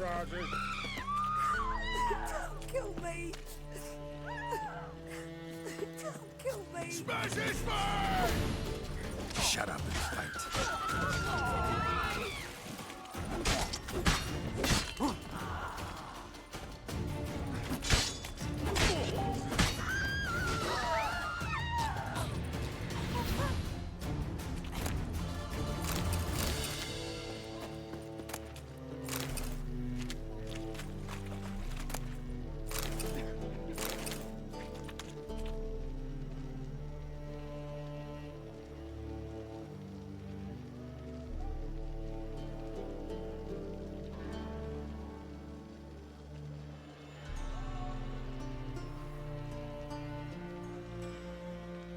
surprises. Don't kill me! Don't kill me! Smash his face! Shut up and fight.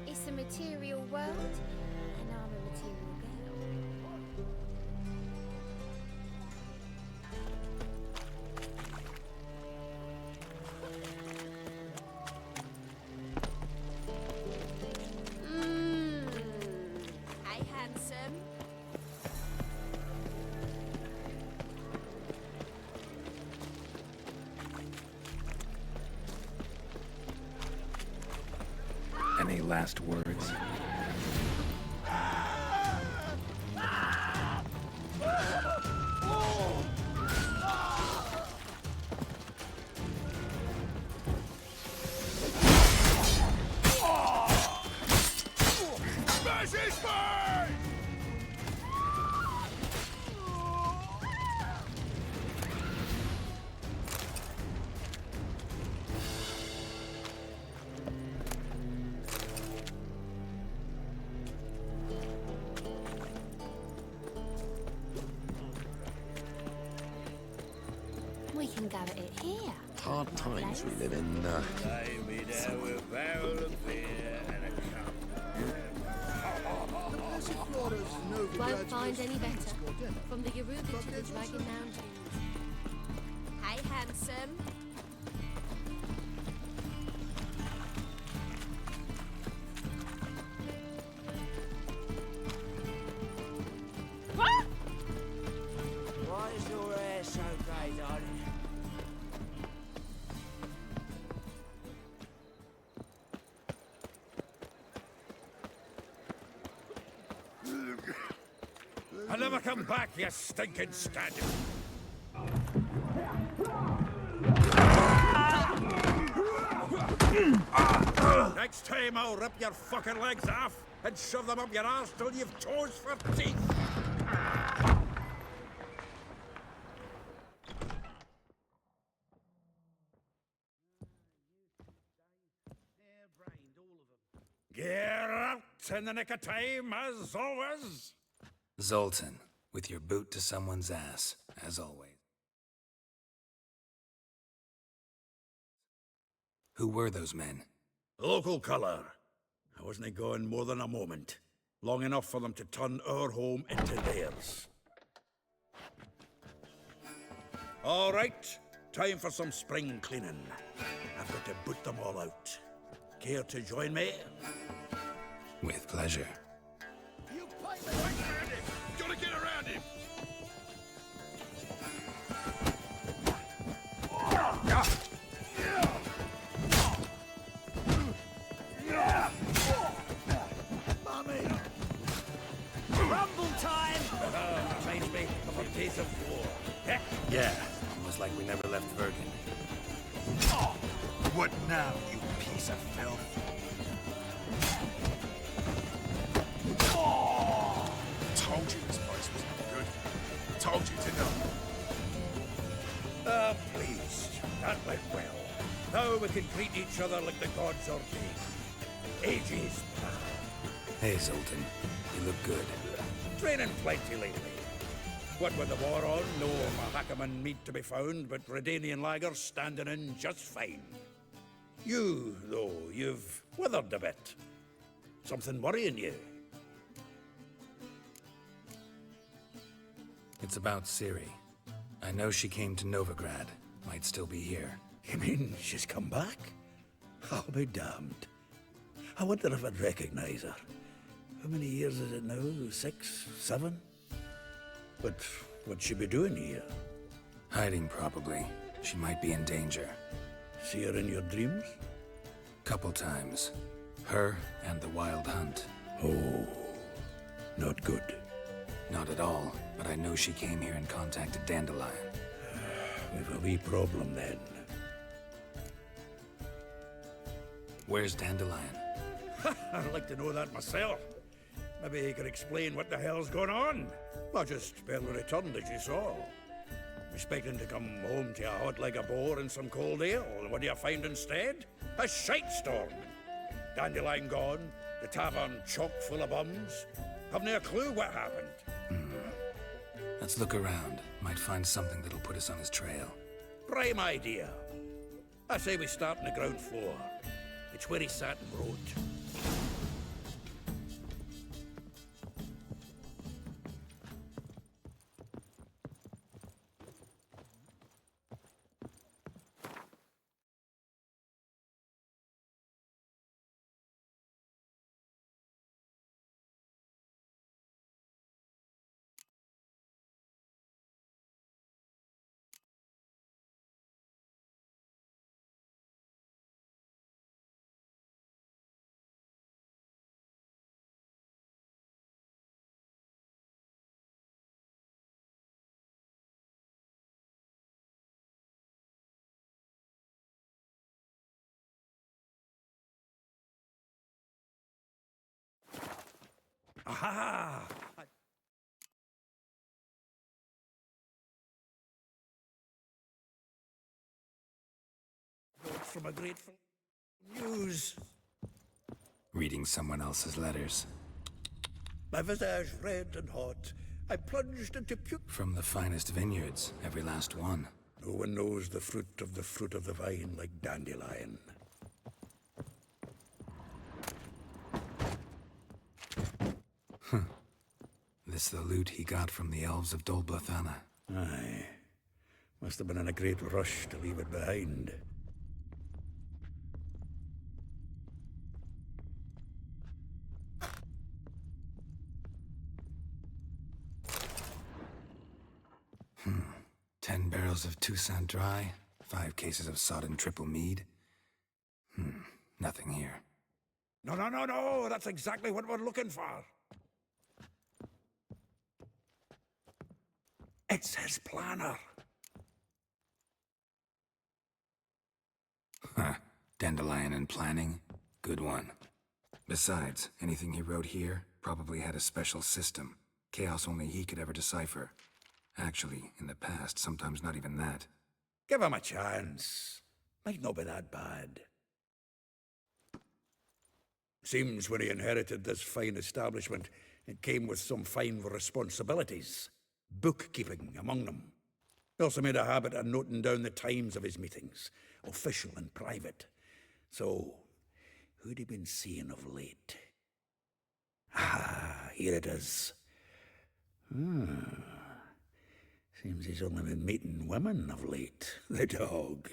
It's a material world, and I'm a material girl. Hey, handsome. Any last words? Smash his face! We can go at it here. Hard times we live in. Lie me there with a barrel of beer and a cup. Won't find any better. From the Yoruba to the Dragon Mountains. Hey, handsome. Why is your hair so grey, darling? I'll never come back, you stinking scud! Next time I'll rip your fucking legs off and shove them up your arse till you've toes for teeth! Get out in the nick of time, as always! Zoltan, with your boot to someone's ass, as always. Who were those men? Local colour. I wasn't going more than a moment. Long enough for them to turn our home into theirs. All right, time for some spring cleaning. I've got to boot them all out. Care to join me? With pleasure. You fight around him! Gotta get around him! Mummy! Rumble time! Reminds me of our days of war. Eh? Yeah, almost like we never left Vergen. What now, you piece of filth? Told you this place was no good. Told you to know. Ah, please. That went well. Now we can greet each other like the gods ordained. Ages past. Hey, Zoltan. You look good. Training plenty lately. What with the war on, no Mahakaman meat to be found, but Redanian lagers standing in just fine. You, though, you've withered a bit. Something worrying you? It's about Ciri. I know she came to Novigrad. Might still be here. You mean she's come back? I'll be damned. I wonder if I'd recognize her. How many years is it now? 6, 7? But what'd she be doing here? Hiding, probably. She might be in danger. See her in your dreams? Couple times. Her and the Wild Hunt. Oh, not good. Not at all, but I know she came here and contacted Dandelion. We've a wee problem then. Where's Dandelion? I'd like to know that myself. Maybe he could explain what the hell's going on. Well, just barely returned, as you saw. Expecting to come home to a hot like a boar and some cold ale. What do you find instead? A shite storm. Dandelion gone, the tavern chock full of bums. Haven't a clue what happened. Let's look around. Might find something that'll put us on his trail. Prime idea. I say we start on the ground floor. It's where he sat and wrote. Aha! From a grateful news. Reading someone else's letters. My visage red and hot, I plunged into puke. From the finest vineyards, every last one. No one knows the fruit of the vine like Dandelion. This the loot he got from the elves of Dol Blathanna. Aye. Must have been in a great rush to leave it behind. Hmm. 10 barrels of Toussaint Dry, 5 cases of sodden triple mead. Nothing here. No, that's exactly what we're looking for. It's his planner. Huh. Dandelion and planning? Good one. Besides, anything he wrote here probably had a special system. Chaos only he could ever decipher. Actually, in the past, sometimes not even that. Give him a chance. Might not be that bad. Seems when he inherited this fine establishment, it came with some fine responsibilities. Bookkeeping among them. He also made a habit of noting down the times of his meetings, official and private. So, who'd he been seeing of late? Ah, here it is. Seems he's only been meeting women of late, the dog.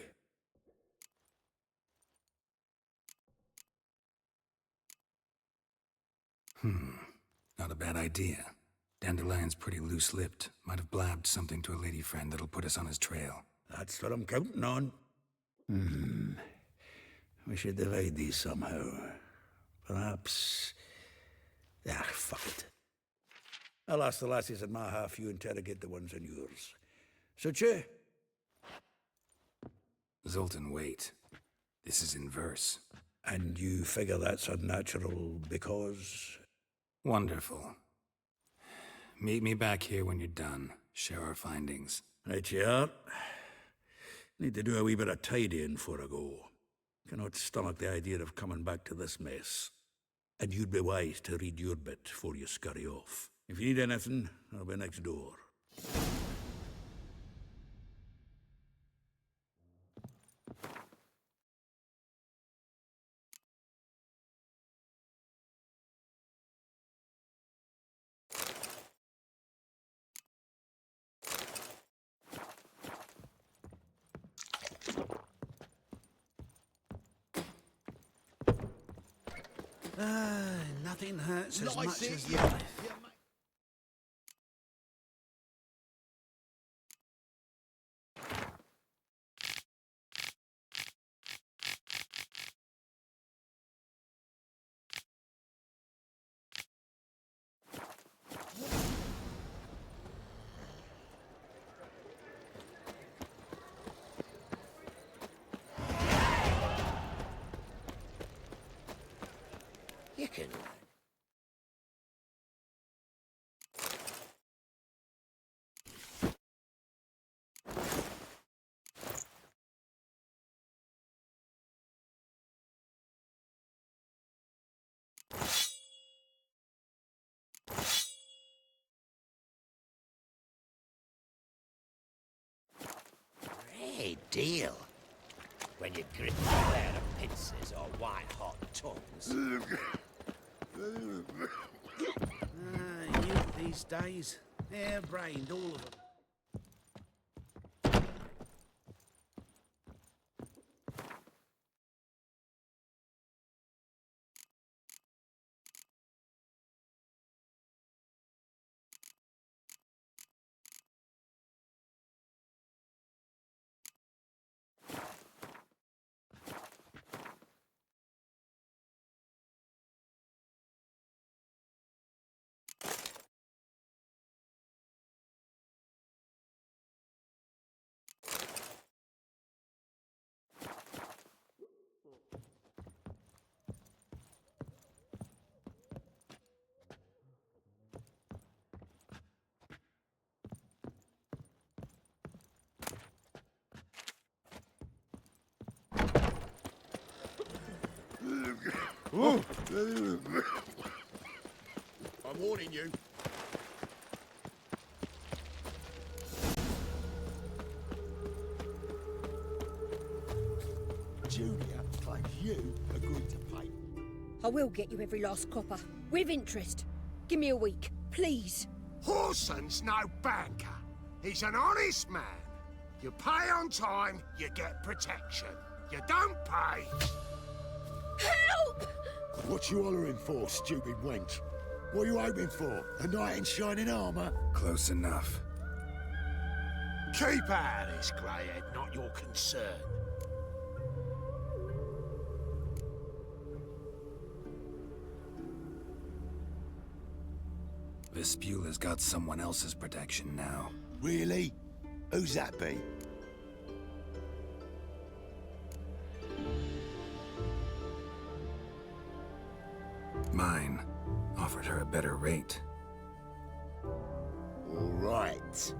Not a bad idea. Dandelion's pretty loose-lipped. Might have blabbed something to a lady friend that'll put us on his trail. That's what I'm counting on. We should divide these somehow. Perhaps... fuck it. I'll ask the lassies in my half, you interrogate the ones in yours. Suit you? Zoltan, wait. This is in verse. And you figure that's unnatural because... Wonderful. Meet me back here when you're done. Share our findings. Right you are. Need to do a wee bit of tidying before I go. Cannot stomach the idea of coming back to this mess. And you'd be wise to read your bit before you scurry off. If you need anything, I'll be next door. Nothing hurts as much as life. You can learn. Great deal. When you grip a pair of pincers or white-hot tongues. Youth these days. Hair-brained, all of them. I'm warning you. Julia claims you agreed to pay. I will get you every last copper, with interest. Give me a week, please. Horson's no banker. He's an honest man. You pay on time, you get protection. You don't pay. Help! What you hollering for, stupid wench? What are you hoping for? A knight in shining armour? Close enough. Keep out of this, Greyhead, not your concern. Vespula's got someone else's protection now. Really? Who's that be? Mine offered her a better rate. All right.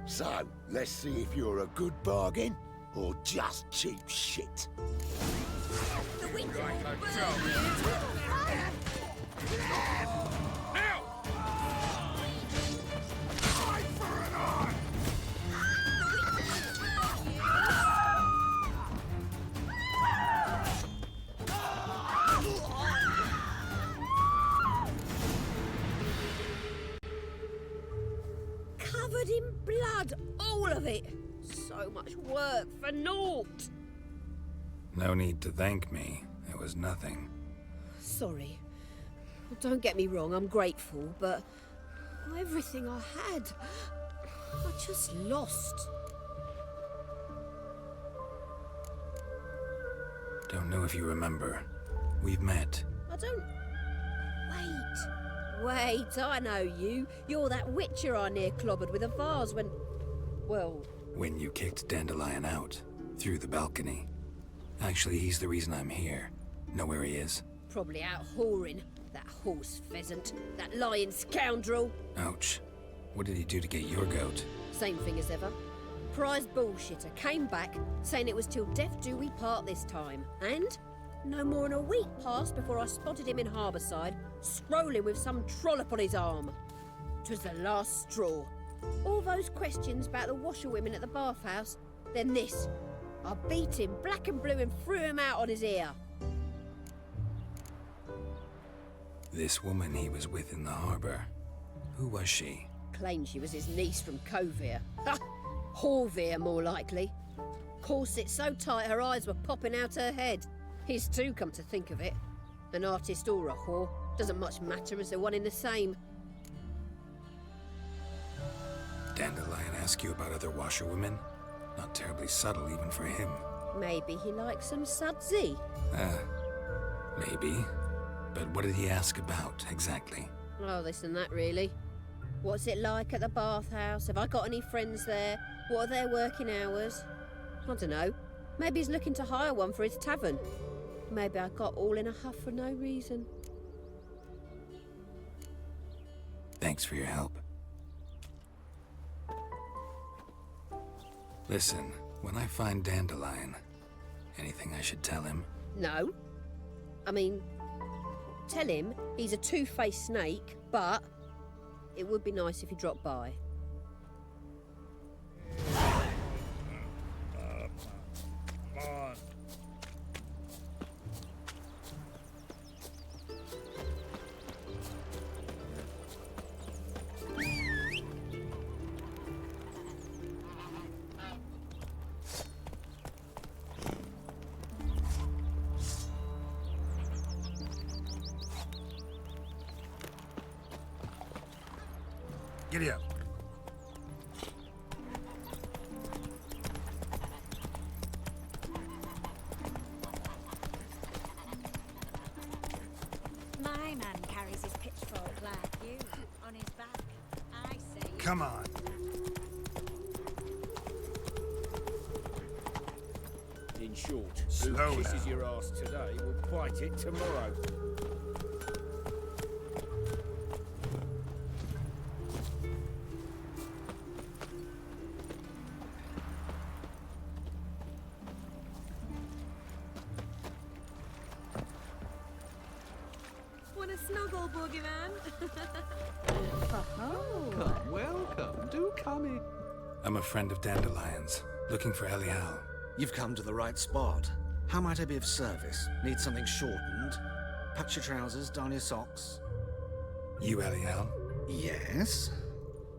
So, let's see if you're a good bargain or just cheap shit. Covered in blood, all of it. So much work for naught. No need to thank me. It was nothing. Sorry. Don't get me wrong, I'm grateful, but everything I had, I just lost. Don't know if you remember. We've met. I don't... Wait, I know you. You're that witcher I near clobbered with a vase when... Well... When you kicked Dandelion out. Through the balcony. Actually, he's the reason I'm here. Know where he is? Probably out whoring. That horse pheasant. That lying scoundrel. Ouch. What did he do to get your goat? Same thing as ever. Prize bullshitter came back, saying it was till death do we part this time. And no more than a week passed before I spotted him in Harbourside, scrolling with some trollop on his arm. 'Twas the last straw. All those questions about the washerwomen at the bathhouse, then this. I beat him black and blue and threw him out on his ear. This woman he was with in the harbor. Who was she? Claimed she was his niece from Kovir. Ha! Horvir, more likely. Corset so tight her eyes were popping out her head. His too, come to think of it. An artist or a whore. Doesn't much matter as they're one in the same. Dandelion ask you about other washerwomen? Not terribly subtle even for him. Maybe he likes some sudsy. Maybe. But what did he ask about, exactly? Oh, this and that, really. What's it like at the bathhouse? Have I got any friends there? What are their working hours? I don't know. Maybe he's looking to hire one for his tavern. Maybe I got all in a huff for no reason. Thanks for your help. Listen, when I find Dandelion, anything I should tell him? No. I mean, tell him he's a two-faced snake, but it would be nice if he dropped by. Come on. Giddy up. My man carries his pitchfork like you, on his back. I see. Come on. In short, Slow who kisses now. your ass today will bite it tomorrow. Want a snuggle, boogeyman? Welcome. Do come in. I'm a friend of Dandelion's, looking for Elial. You've come to the right spot. How might I be of service? Need something shortened? Patch your trousers, darn your socks. You Elial? Yes.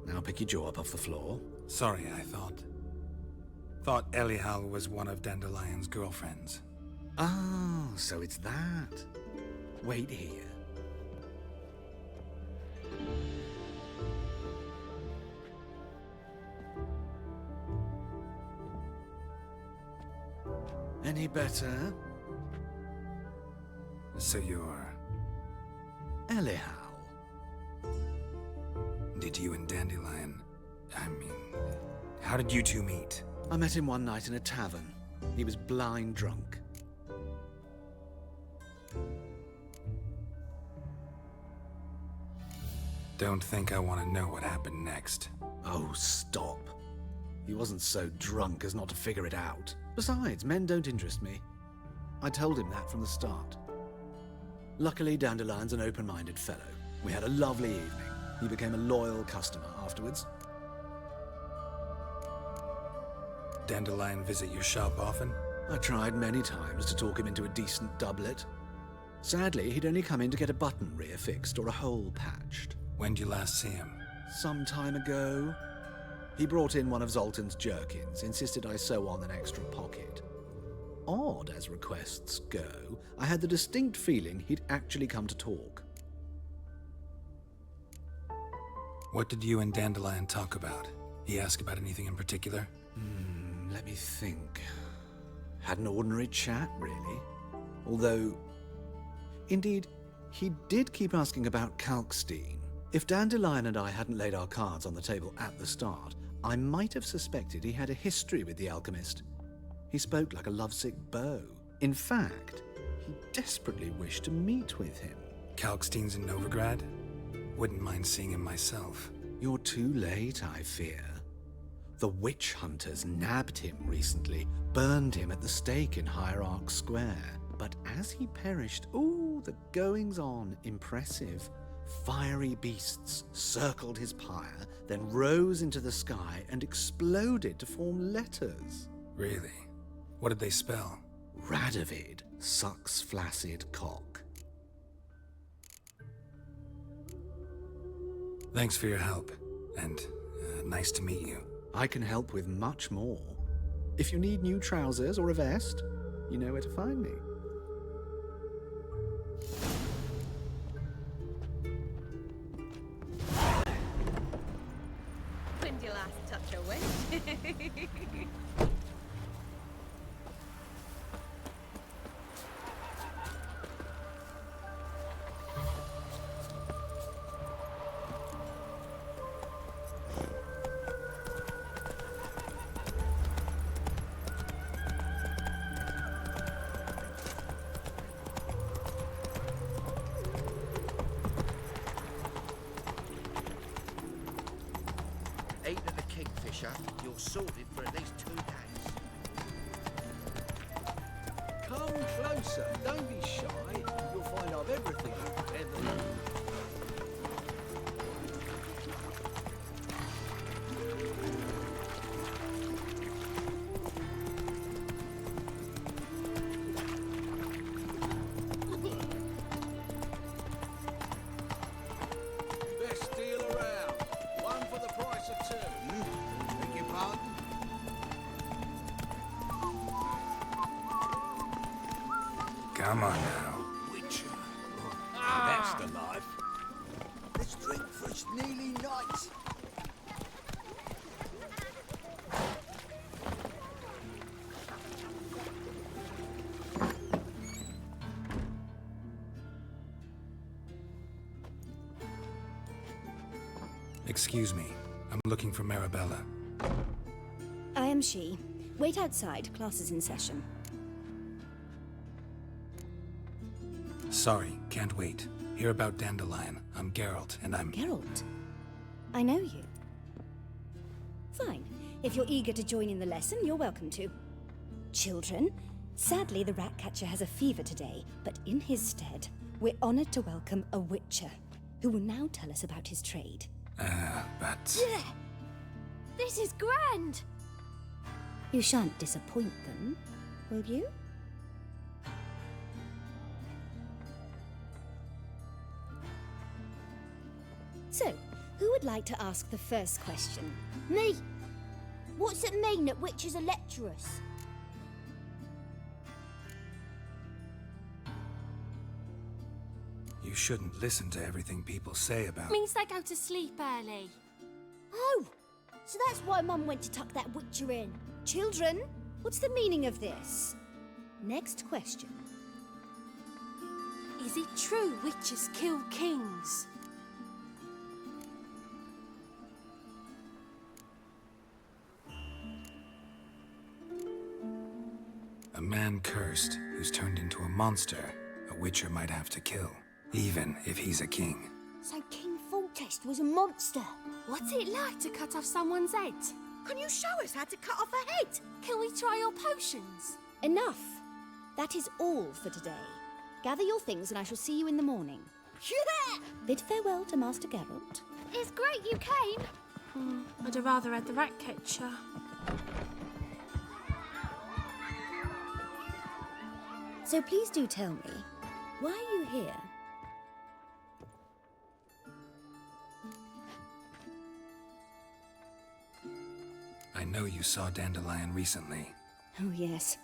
Now pick your jaw up off the floor. Sorry, I thought Elial was one of Dandelion's girlfriends. Oh, so it's that. Wait here. Any better? So you're... Elial. Did you and Dandelion... how did you two meet? I met him one night in a tavern. He was blind drunk. Don't think I want to know what happened next. Oh, stop. He wasn't so drunk as not to figure it out. Besides, men don't interest me. I told him that from the start. Luckily, Dandelion's an open-minded fellow. We had a lovely evening. He became a loyal customer afterwards. Dandelion visit your shop often? I tried many times to talk him into a decent doublet. Sadly, he'd only come in to get a button rear fixed or a hole patched. When'd you last see him? Some time ago. He brought in one of Zoltan's jerkins, insisted I sew on an extra pocket. Odd as requests go, I had the distinct feeling he'd actually come to talk. What did you and Dandelion talk about? He ask about anything in particular? Let me think. Had an ordinary chat, really. Although, indeed, he did keep asking about Kalkstein. If Dandelion and I hadn't laid our cards on the table at the start, I might have suspected he had a history with the alchemist. He spoke like a lovesick beau. In fact, he desperately wished to meet with him. Kalkstein's in Novigrad? Wouldn't mind seeing him myself. You're too late, I fear. The witch hunters nabbed him recently, burned him at the stake in Hierarch Square. But as he perished, ooh, the goings-on, impressive. Fiery beasts circled his pyre, then rose into the sky and exploded to form letters. Really? What did they spell? Radovid sucks flaccid cock. Thanks for your help, and nice to meet you. I can help with much more. If you need new trousers or a vest, you know where to find me. When'd you last touch a witch? sorted for at least 2 days. Come closer. Don't be shy. You'll find I've everything feathered. Best deal around. One for the price of 2. Beg your pardon? Come on now. Witcher. That's the life. Let's drink for it's nearly night. Excuse me. I'm looking for Marabella. I am she. Wait outside. Class is in session. Sorry, can't wait. Hear about Dandelion. I'm Geralt, and I'm... Geralt? I know you. Fine. If you're eager to join in the lesson, you're welcome to. Children, sadly the Ratcatcher has a fever today, but in his stead, we're honored to welcome a Witcher, who will now tell us about his trade. But... Yeah. This is grand. You shan't disappoint them, will you? So, who would like to ask the first question? Me. What's it mean that witches are lecturers? You shouldn't listen to everything people say about... Means they go to sleep early. Oh, so that's why Mum went to tuck that witcher in. Children, what's the meaning of this? Next question. Is it true witches kill kings? A man cursed who's turned into a monster a Witcher might have to kill, even if he's a king. So King Foltest was a monster. What's it like to cut off someone's head? Can you show us how to cut off a head? Can we try your potions? Enough. That is all for today. Gather your things and I shall see you in the morning. Yeah! Bid farewell to Master Geralt. It's great you came. I'd have rather had the Ratcatcher. So please do tell me, why are you here? I know you saw Dandelion recently. Oh yes,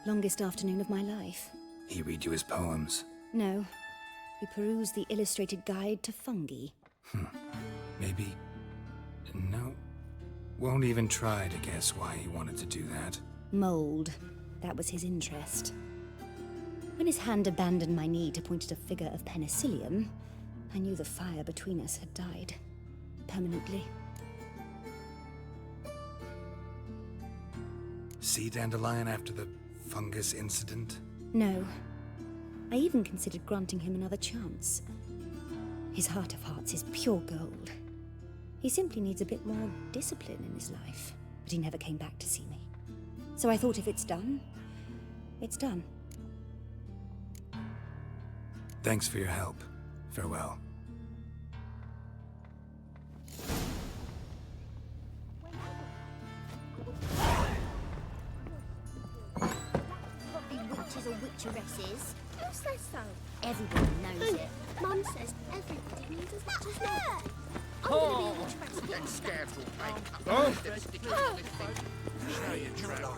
longest afternoon of my life. He read you his poems. No, we perused the illustrated guide to fungi. Maybe... No. Won't even try to guess why he wanted to do that. Mold. That was his interest. When his hand abandoned my knee to point at a figure of penicillium, I knew the fire between us had died. Permanently. See Dandelion after the fungus incident? No. I even considered granting him another chance. His heart of hearts is pure gold. He simply needs a bit more discipline in his life. But he never came back to see me. So I thought if it's done, it's done. Thanks for your help. Farewell. Probably witches or witcheresses. Who says so? Everybody knows it. Mum says everybody needs as much as her. I'm gonna be a witcheress. That scoundrel Show your trap.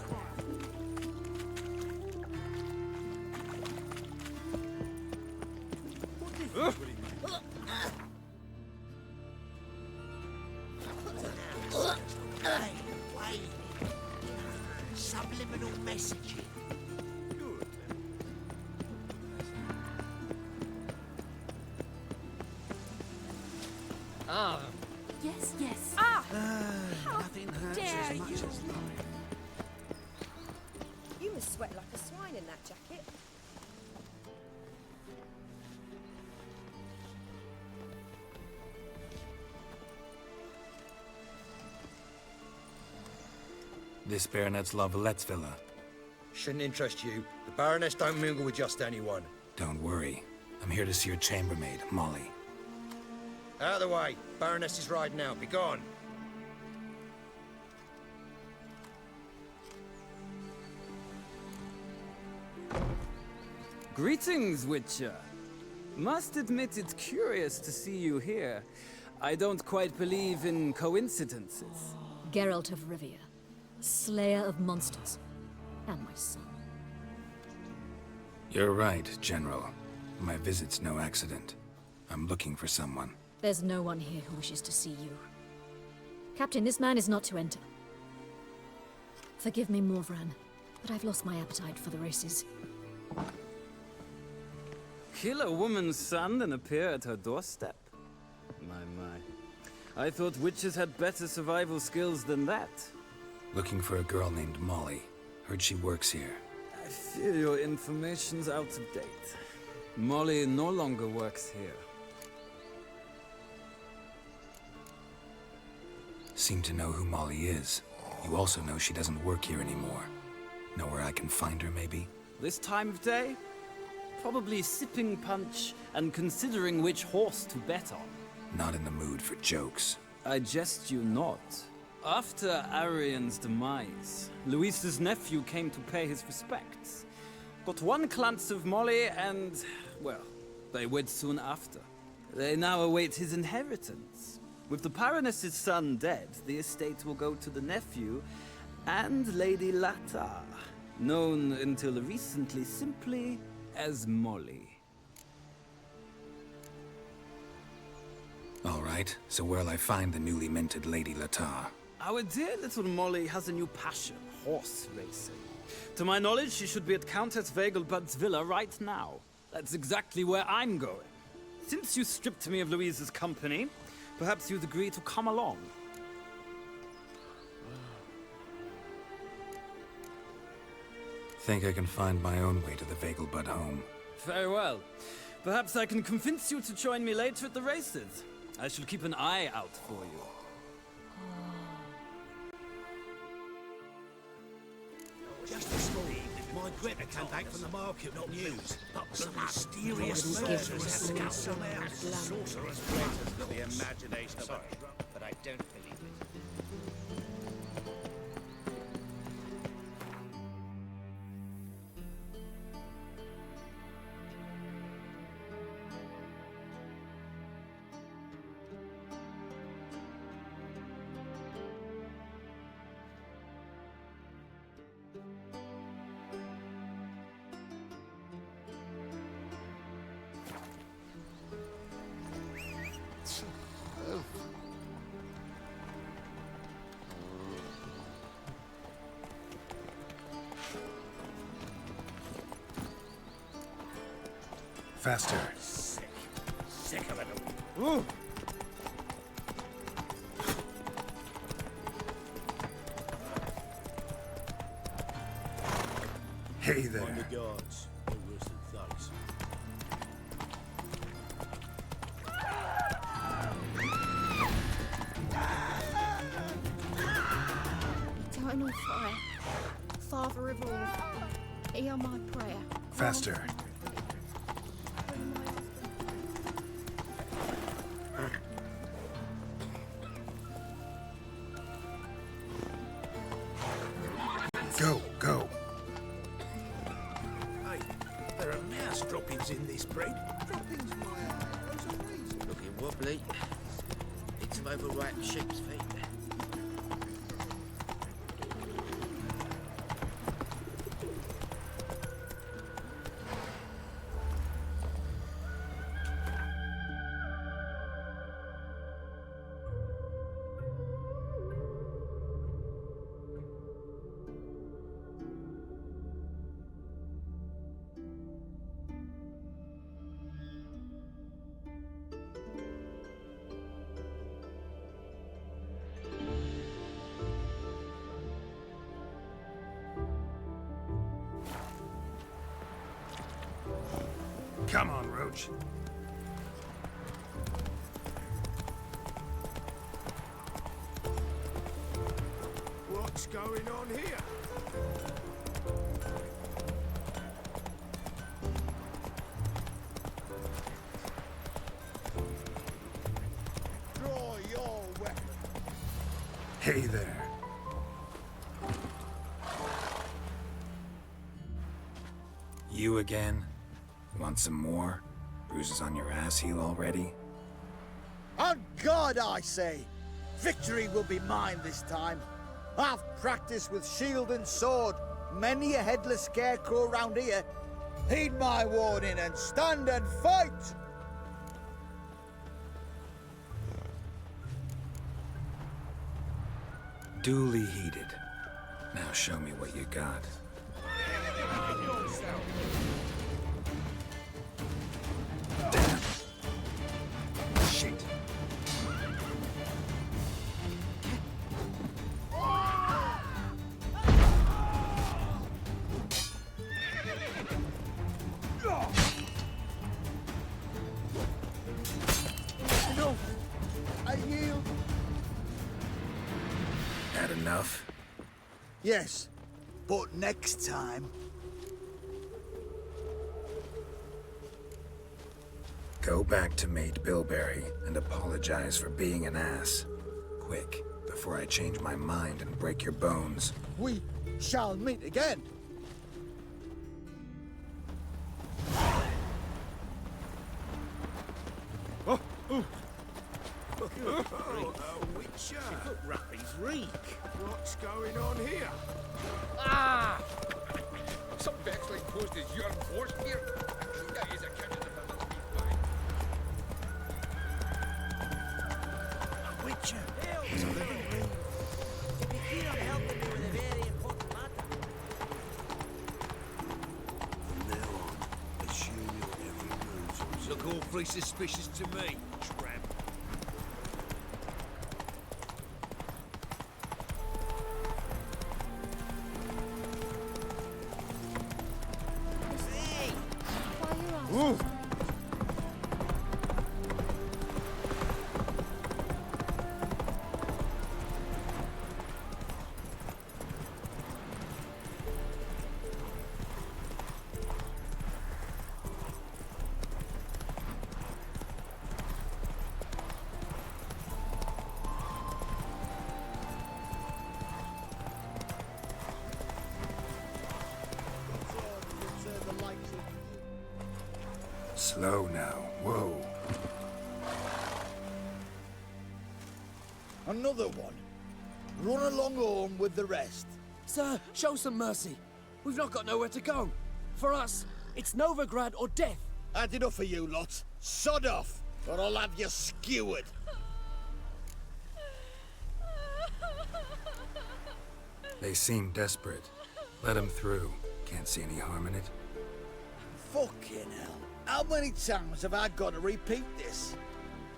Subliminal messaging. Yes, yes. Nothing hurts as much as lying. You must sweat like a swine in that jacket. This Baronet's La Vallette's villa. Shouldn't interest you. The Baroness don't mingle with just anyone. Don't worry. I'm here to see your chambermaid, Molly. Out of the way. Baroness is riding out. Be gone. Greetings, Witcher. Must admit it's curious to see you here. I don't quite believe in coincidences. Geralt of Rivia, slayer of monsters, and my son. You're right, General. My visit's no accident. I'm looking for someone. There's no one here who wishes to see you. Captain, this man is not to enter. Forgive me, Morvran, but I've lost my appetite for the races. Kill a woman's son and appear at her doorstep? My. I thought witches had better survival skills than that. Looking for a girl named Molly. Heard she works here. I fear your information's out of date. Molly no longer works here. Seem to know who Molly is. You also know she doesn't work here anymore. Know where I can find her, maybe? This time of day? Probably sipping punch and considering which horse to bet on. Not in the mood for jokes. I jest you not. After Arian's demise, Luis's nephew came to pay his respects. Got one glance of Molly and, well, they wed soon after. They now await his inheritance. With the Baroness's son dead, the estate will go to the nephew and Lady Latar, known until recently simply as Molly. All right, so where'll I find the newly minted Lady Latar? Our dear little Molly has a new passion, horse racing. To my knowledge, she should be at Countess Vegelbud's villa right now. That's exactly where I'm going. Since you stripped me of Louise's company, perhaps you'd agree to come along. Think I can find my own way to the Vegelbud home. Very well. Perhaps I can convince you to join me later at the races. I shall keep an eye out for you. Just this morning, my Greta came back from the market with news. Some mysterious murders have come out. Sorcerer's greater than the imagination of but I don't believe it. Faster. Sick of it. Ooh. Hey there. On the guards. They're worse than thugs. Eternal fire. Father of all, hear my prayer. Faster. Go, go. Hey, there are mouse droppings in this bread. Droppings, Looking wobbly. Need some overripe sheep's feet. Come on, Roach. What's going on here? Draw your weapon. Hey there. You again? Want some more? Bruises on your ass heal already? On God, I say! Victory will be mine this time. I've practiced with shield and sword. Many a headless scarecrow round here. Heed my warning and stand and fight! Duly heeded. Now show me what you got. Damn. Shit. No! I yield. Had enough? Yes, but next time. Go back to Mate Bilberry and apologize for being an ass. Quick, before I change my mind and break your bones. We shall meet again. Witcher. Rappy's reek. What's going on here? Ah! Some Bexley posed as your horse here. That is a catch of the Witcher. It's a living ring. To be keen on helping me with a very important matter. From now on, assume your every move. Look awfully suspicious to me, tramp. Hey! Why are you asking? Slow now. Whoa. Another one. Run along home with the rest. Sir, show some mercy. We've not got nowhere to go. For us, it's Novigrad or death. Had enough of you lot. Sod off, or I'll have you skewered. They seem desperate. Let them through. Can't see any harm in it. Fucking hell. How many times have I got to repeat this?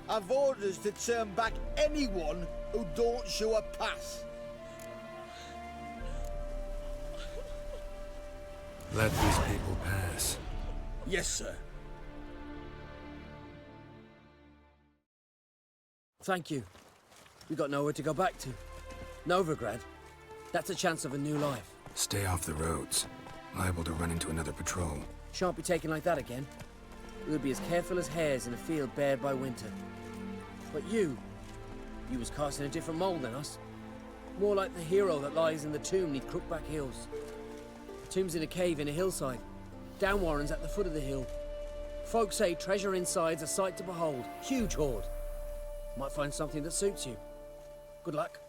I've orders to turn back anyone who don't show a pass. Let these people pass. Yes, sir. Thank you. We got nowhere to go back to. Novigrad. That's a chance of a new life. Stay off the roads. Liable to run into another patrol. Shan't be taken like that again. We'll be as careful as hares in a field bared by winter. But you was cast in a different mould than us. More like the hero that lies in the tomb neath Crookback Hills. The tomb's in a cave in a hillside. Downwarren's at the foot of the hill. Folk say treasure inside's a sight to behold. Huge hoard. Might find something that suits you. Good luck.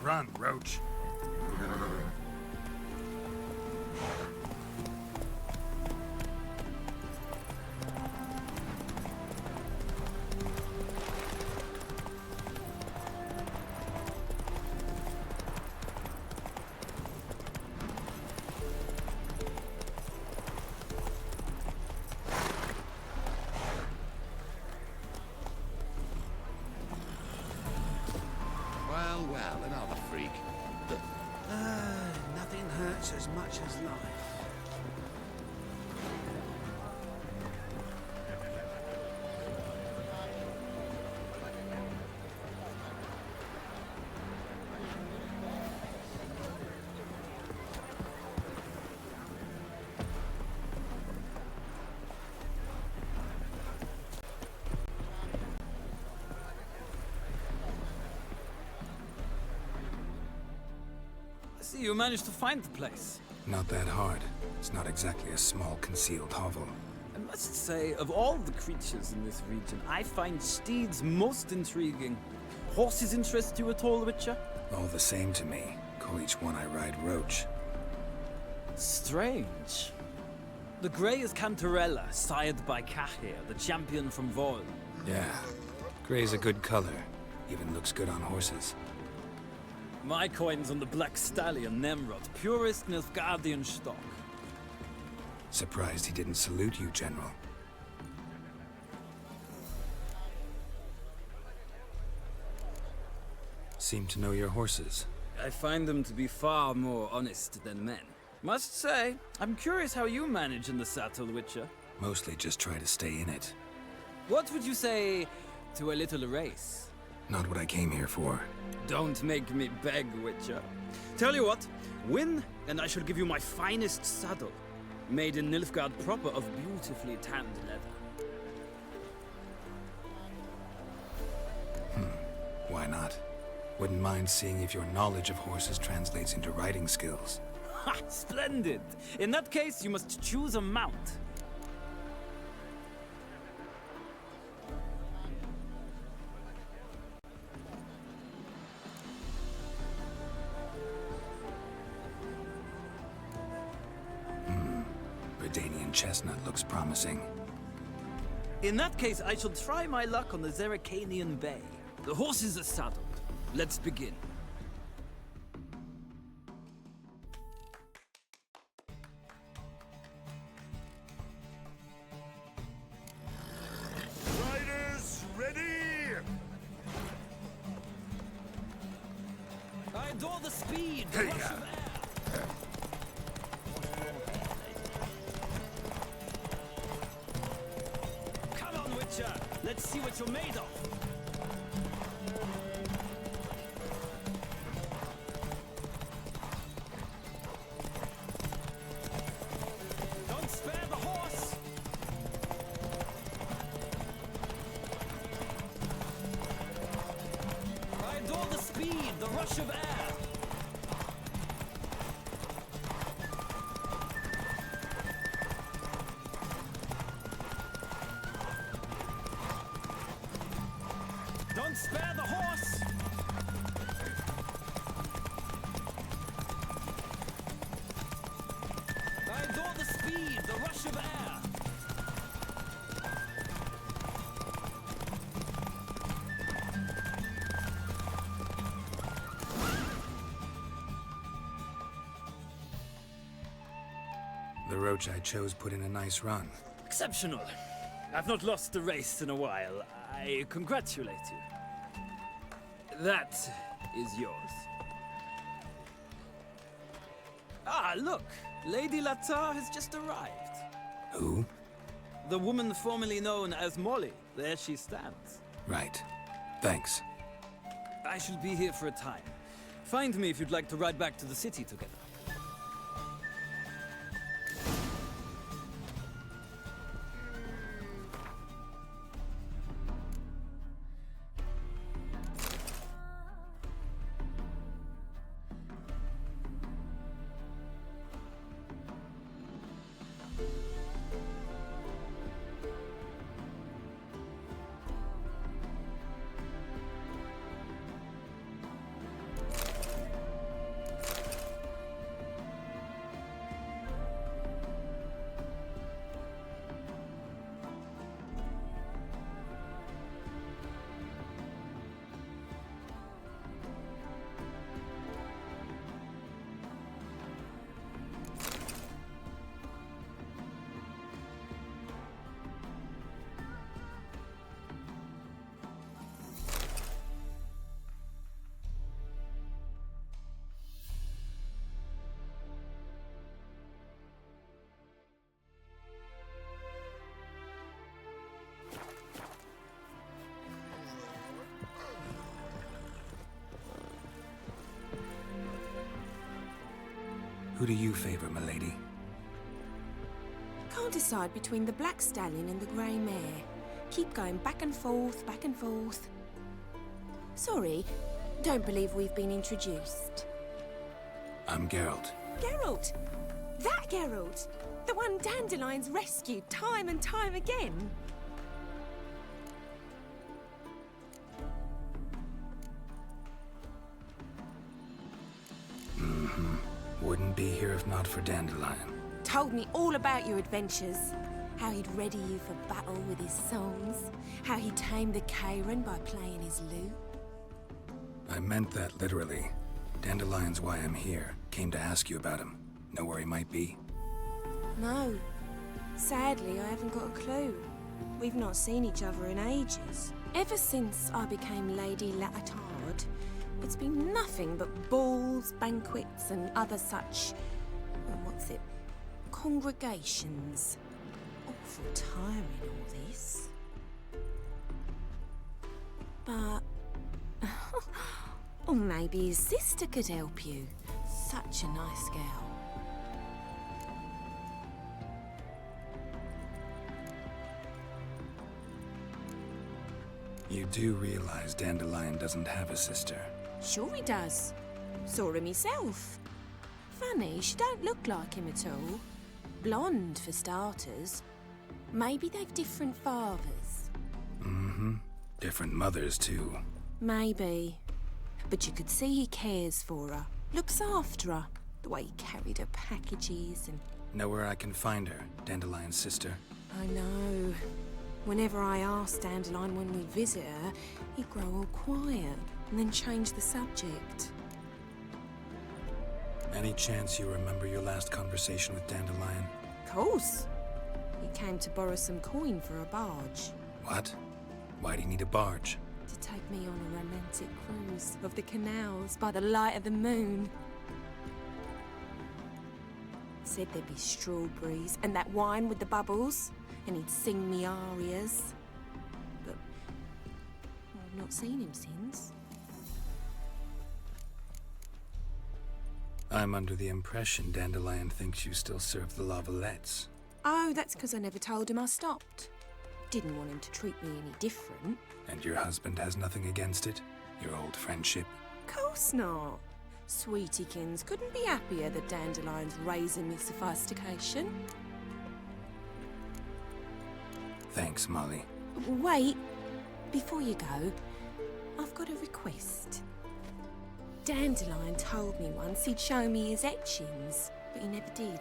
Run, Roach. down well, another freak. Nothing hurts as much as life. See, you managed to find the place. Not that hard. It's not exactly a small concealed hovel. I must say, of all the creatures in this region, I find steeds most intriguing. Horses interest you at all, Witcher? All the same to me. Call each one I ride Roach. Strange. The grey is Cantarella, sired by Cahir, the champion from Vol. Yeah. Gray's a good color. Even looks good on horses. My coin's on the Black Stallion, Nemrod, purest Nilfgaardian stock. Surprised he didn't salute you, General. Seem to know your horses. I find them to be far more honest than men. Must say, I'm curious how you manage in the saddle, Witcher. Mostly just try to stay in it. What would you say to a little race? Not what I came here for. Don't make me beg, Witcher. Tell you what, win, and I shall give you my finest saddle. Made in Nilfgaard proper of beautifully tanned leather. Why not? Wouldn't mind seeing if your knowledge of horses translates into riding skills. Ha! Splendid! In that case, you must choose a mount. Redanian chestnut looks promising. In that case, I shall try my luck on the Zerrikanian Bay. The horses are saddled. Let's begin. Riders, ready! I adore the speed, the rush of air. Come on, Witcher. Let's see what you're made of. Don't spare the horse. I adore the speed, the rush of air. Don't spare the horse! I adore the speed, the rush of air. The Roach I chose put in a nice run. Exceptional. I've not lost a race in a while. I congratulate you. That is yours. Ah, look! Lady Latar has just arrived. Who? The woman formerly known as Molly. There she stands. Right. Thanks. I shall be here for a time. Find me if you'd like to ride back to the city together. Who do you favor, milady? Can't decide between the black stallion and the grey mare. Keep going back and forth, back and forth. Sorry, don't believe we've been introduced. I'm Geralt. Geralt! That Geralt! The one Dandelion's rescued time and time again. Wouldn't be here if not for Dandelion. Told me all about your adventures. How he'd ready you for battle with his songs. How he tamed the Karen by playing his lute. I meant that literally. Dandelion's why I'm here. Came to ask you about him. Know where he might be? No. Sadly, I haven't got a clue. We've not seen each other in ages. Ever since I became Lady Latard, it's been nothing but balls, banquets, and other such... congregations. Awful tiring, all this. But... or maybe his sister could help you. Such a nice girl. You do realize Dandelion doesn't have a sister. Sure he does. Saw him myself. Funny, she don't look like him at all. Blonde, for starters. Maybe they've different fathers. Different mothers, too. Maybe. But you could see he cares for her. Looks after her. The way he carried her packages and... Know where I can find her, Dandelion's sister? I know. Whenever I ask Dandelion when we visit her, he'd grow all quiet and then change the subject. Any chance you remember your last conversation with Dandelion? Course. He came to borrow some coin for a barge. What? Why do you need a barge? To take me on a romantic cruise of the canals by the light of the moon. Said there'd be strawberries and that wine with the bubbles, and he'd sing me arias. But I've not seen him since. I'm under the impression Dandelion thinks you still serve the Lavalettes. Oh, that's because I never told him I stopped. Didn't want him to treat me any different. And your husband has nothing against it? Your old friendship? Course not. Sweetiekins couldn't be happier that Dandelion's raising me sophistication. Thanks, Molly. Wait, before you go, I've got a request. Dandelion told me once he'd show me his etchings, but he never did.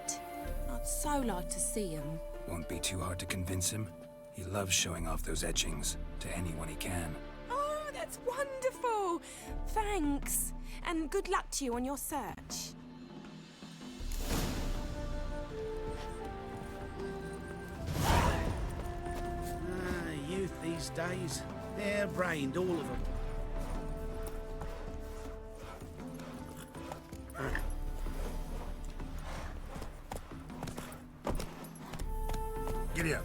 I'd so like to see them. Won't be too hard to convince him. He loves showing off those etchings to anyone he can. Oh, that's wonderful! Thanks, and good luck to you on your search. Youth these days, hair-brained, all of them. Giddy up.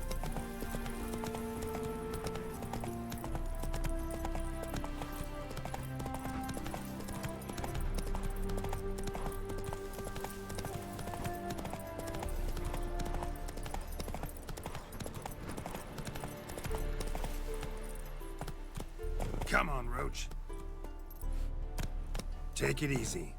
Come on, Roach. Take it easy.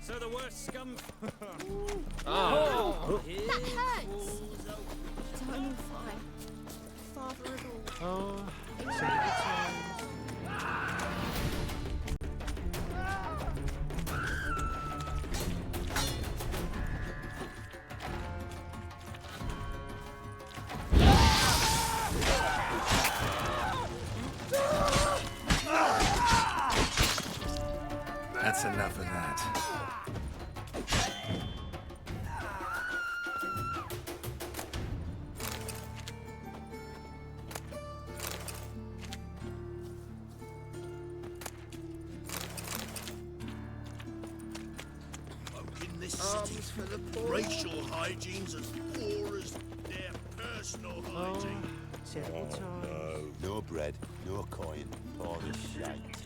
So the worst scum. Oh, that hurts. Don't fine. Father of all. That's enough of that. this city. For the poor. Racial hygiene's as poor as their personal hygiene. Terrible times. No bread, no coin, poor as shite.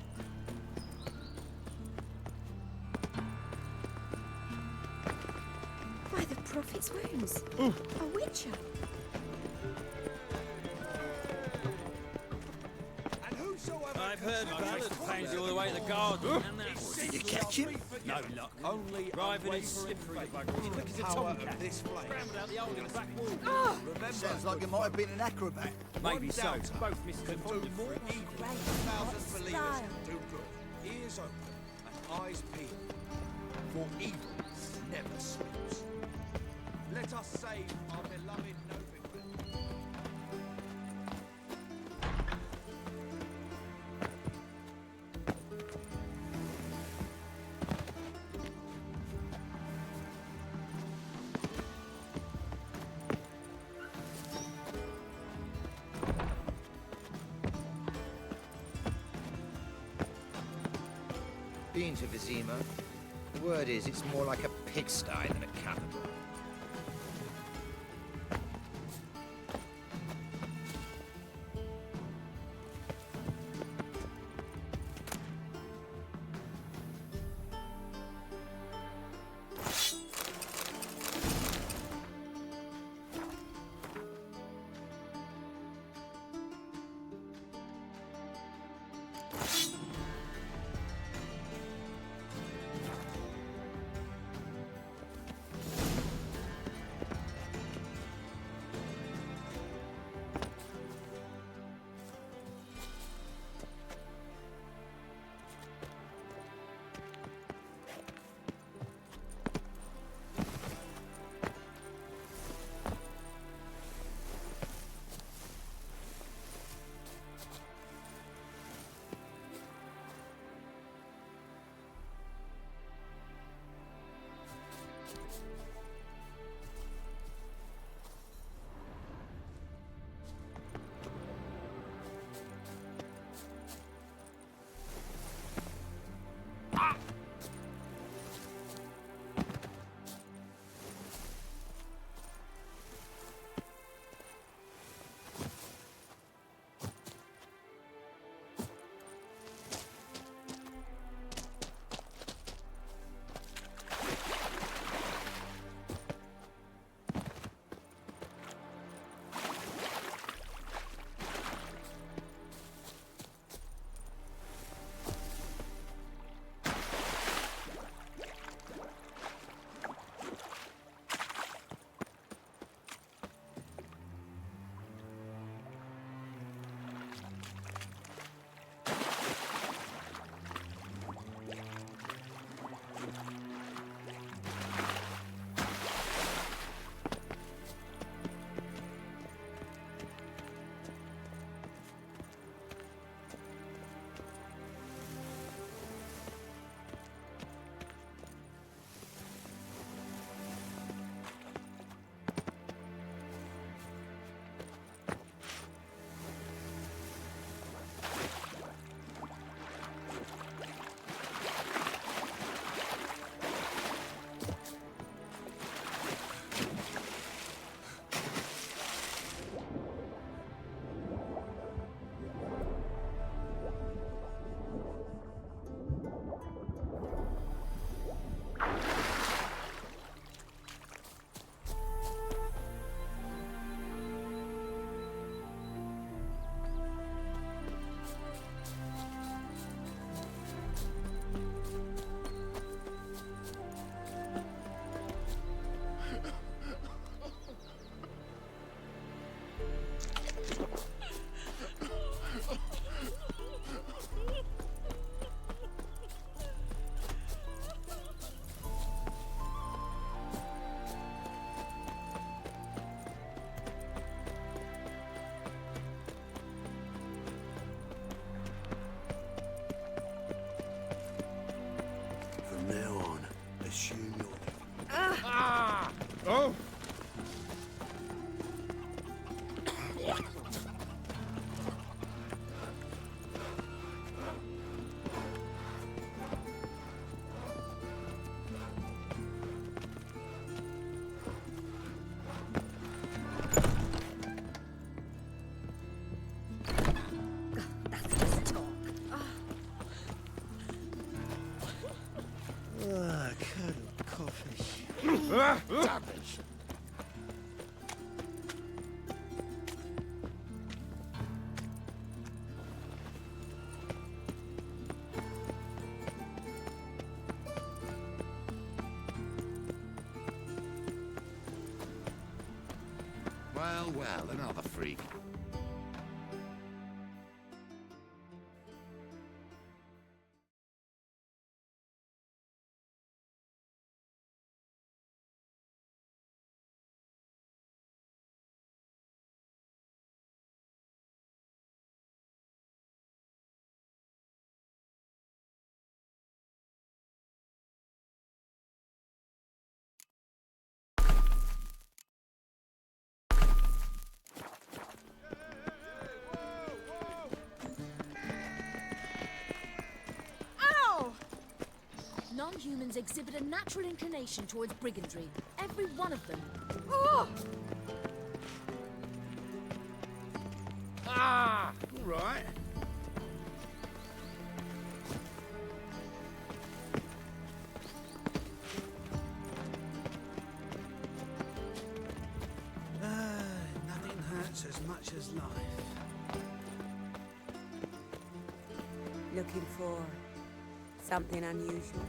By the Prophet's wounds. A witcher. I've heard ballads painted all the way to the garden. Did you catch him? No luck. Only Driving is slippery, the bugger. He's quick as a tomcat. Scrambled out the old and back wall. Sounds like you might have been an acrobat. Maybe so. Both Mrs. and do more evil. Thousands believers do good. Ears open and eyes peeled. For evil never sleeps. Let us save our beloved Nobleman. Been to Vizima. The word is it's more like a pigsty than a capital. Oh! Colonel Coffish. Damage. Well, well, another freak. Ow! Non-humans exhibit a natural inclination towards brigandry. Every one of them. Oh! Ah! All right. Nothing hurts as much as life. Looking for something unusual?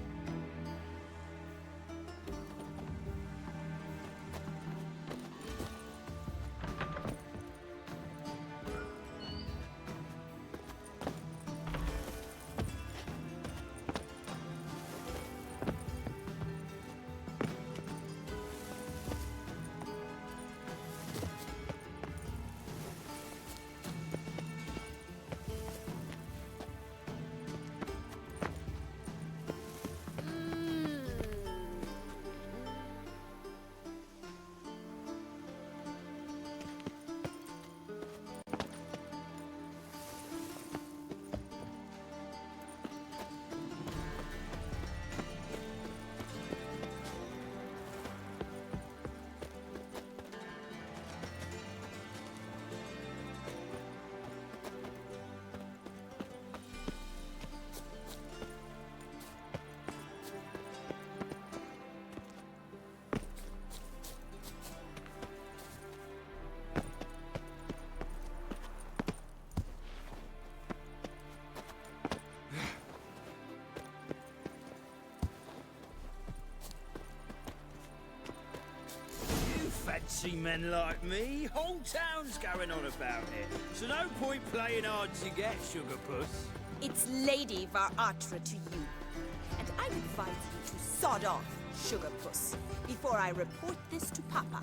Fancy men like me, whole town's going on about it. So no point playing hard to get, Sugar Puss. It's Lady Varatra to you. And I advise you to sod off, Sugar Puss, before I report this to Papa.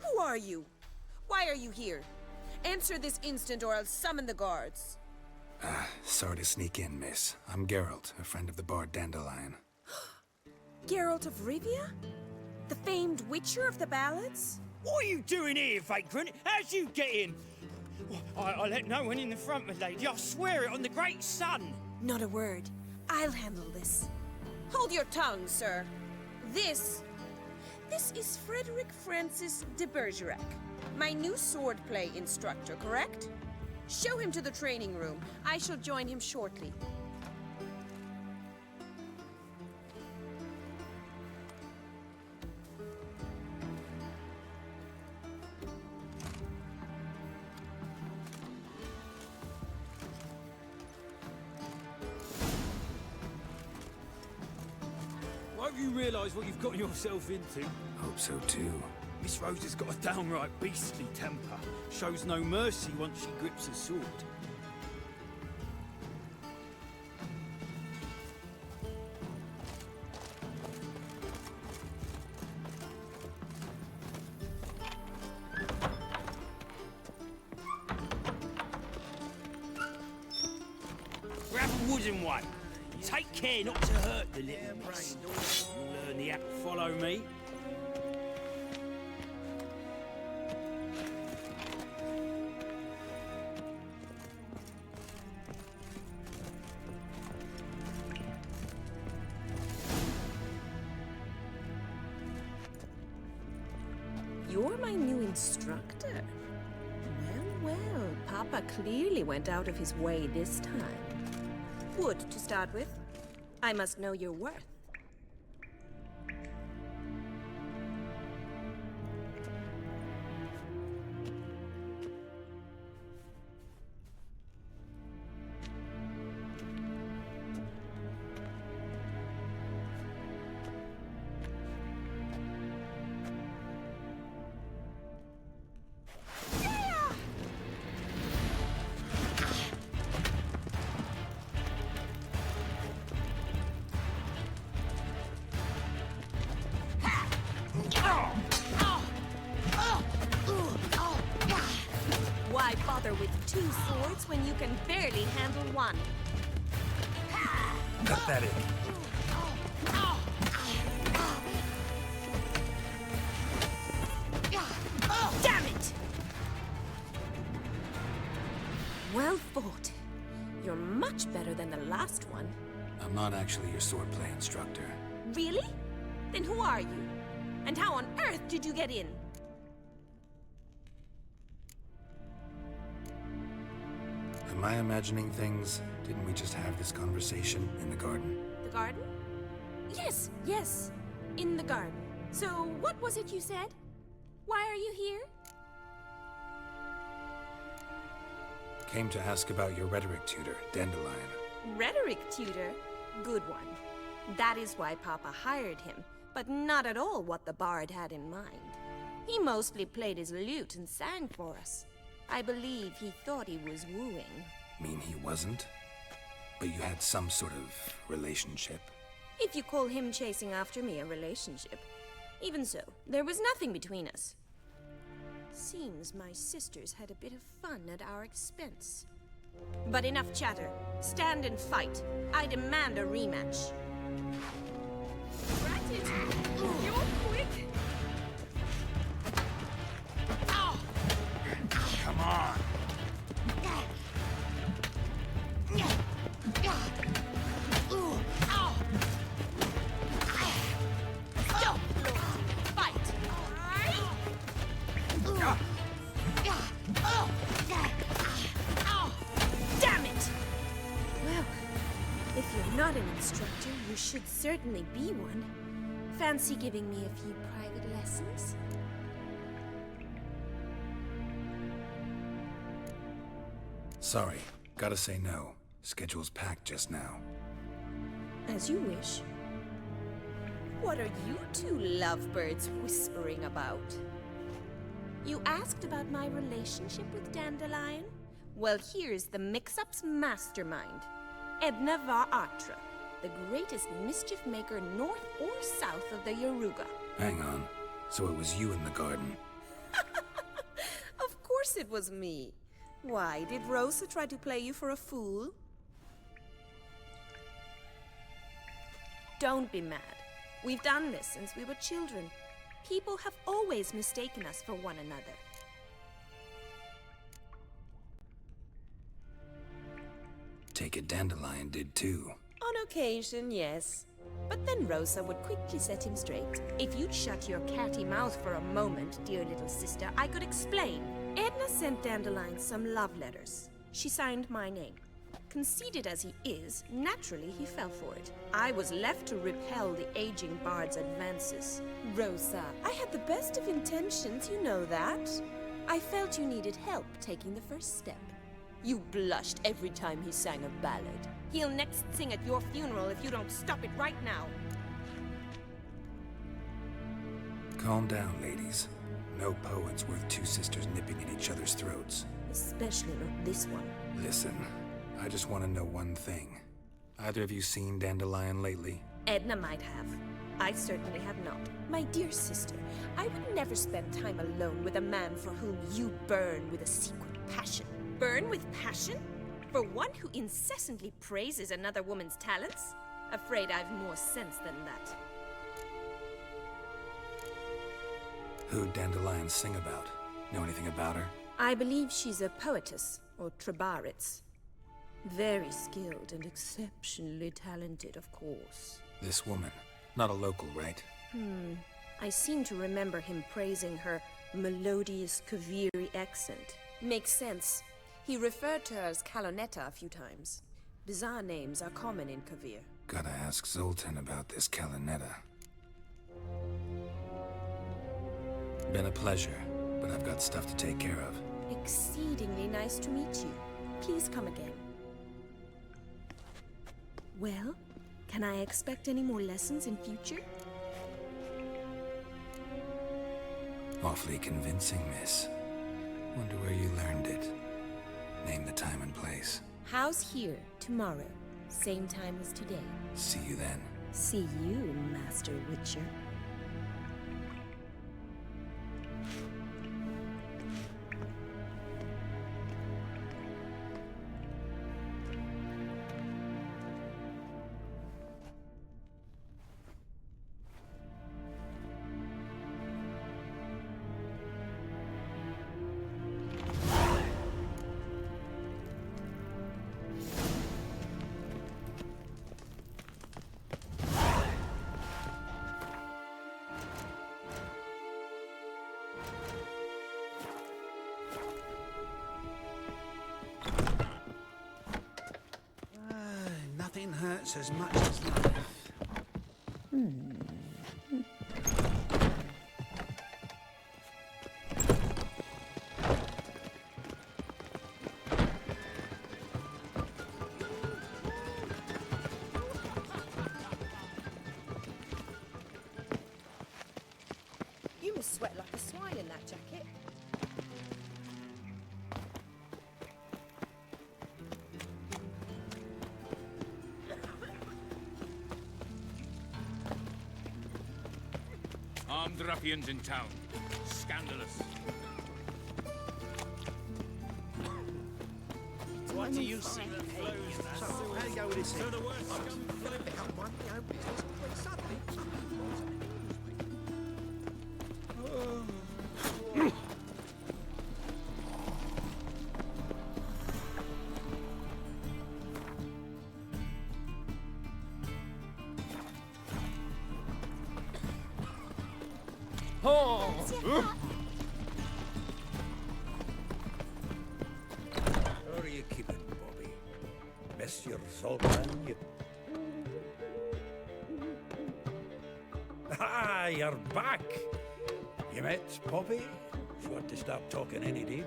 Who are you? Why are you here? Answer this instant or I'll summon the guards. Sorry to sneak in, miss. I'm Geralt, a friend of the bard Dandelion. Geralt of Rivia? The famed Witcher of the ballads? What are you doing here, vagrant? How'd you get in? I let no one in the front, my lady. I swear it on the great sun. Not a word. I'll handle this. Hold your tongue, sir. This is Frederick Francis de Bergerac, my new swordplay instructor, correct? Show him to the training room. I shall join him shortly. Won't you realise what you've got yourself into? Hope so too. Miss Rosa's got a downright beastly temper. Shows no mercy once she grips a sword. Grab a wooden one. Take care not to hurt the little miss. You'll learn the act. Follow me. instructor. Well, Papa clearly went out of his way this time. Wood, to start with. I must know your worth. Why bother with two swords when you can barely handle one? Pathetic. Damn it! Well fought. You're much better than the last one. I'm not actually your swordplay instructor. Really? Then who are you? And how on earth did you get in? Am I imagining things? Didn't we just have this conversation in the garden? The garden? Yes, yes. In the garden. So, what was it you said? Why are you here? Came to ask about your rhetoric tutor, Dandelion. Rhetoric tutor? Good one. That is why Papa hired him, but not at all what the bard had in mind. He mostly played his lute and sang for us. I believe he thought he was wooing. Mean he wasn't? But you had some sort of relationship? If you call him chasing after me a relationship. Even so, there was nothing between us. Seems my sisters had a bit of fun at our expense. But enough chatter. Stand and fight. I demand a rematch. Ratted! You're quick! Come on. Stop! Fight! Damn it! Well, if you're not an instructor, you should certainly be one. Fancy giving me a few private lessons? Sorry, gotta say no. Schedule's packed just now. As you wish. What are you two lovebirds whispering about? You asked about my relationship with Dandelion? Well, here's the mix-up's mastermind. Edna var Atra, the greatest mischief maker north or south of the Yaruga. Hang on. So it was you in the garden? Of course it was me. Why, did Rosa try to play you for a fool? Don't be mad. We've done this since we were children. People have always mistaken us for one another. Take it Dandelion did too. On occasion, yes. But then Rosa would quickly set him straight. If you'd shut your catty mouth for a moment, dear little sister, I could explain. Edna sent Dandelion some love letters. She signed my name. Conceited as he is, naturally he fell for it. I was left to repel the aging bard's advances. Rosa, I had the best of intentions, you know that. I felt you needed help taking the first step. You blushed every time he sang a ballad. He'll next sing at your funeral if you don't stop it right now. Calm down, ladies. No poet's worth two sisters nipping at each other's throats. Especially not this one. Listen, I just want to know one thing. Either of you seen Dandelion lately? Edna might have. I certainly have not. My dear sister, I would never spend time alone with a man for whom you burn with a secret passion. Burn with passion? For one who incessantly praises another woman's talents? Afraid I've more sense than that. Who'd Dandelion sing about? Know anything about her? I believe she's a poetess, or Trebaritz. Very skilled and exceptionally talented, of course. This woman. Not a local, right? I seem to remember him praising her melodious Kaviri accent. Makes sense. He referred to her as Kalonetta a few times. Bizarre names are common in Kavir. Gotta ask Zoltan about this Kalonetta. Been a pleasure, but I've got stuff to take care of. Exceedingly nice to meet you. Please come again. Well, can I expect any more lessons in future? Awfully convincing, miss. Wonder where you learned it. Name the time and place. House here, tomorrow. Same time as today. See you then. See you, Master Witcher. Nothing hurts as much as life. You must sweat like a swine in that jacket. Armed ruffians in town. Scandalous. What do you see? So, how do you go with this? So the worst mind my own business, when suddenly something was How are you keeping, Bobby? Miss your Zoltan, you... Ah, you're back! You met Bobby? She ought to start talking any day now.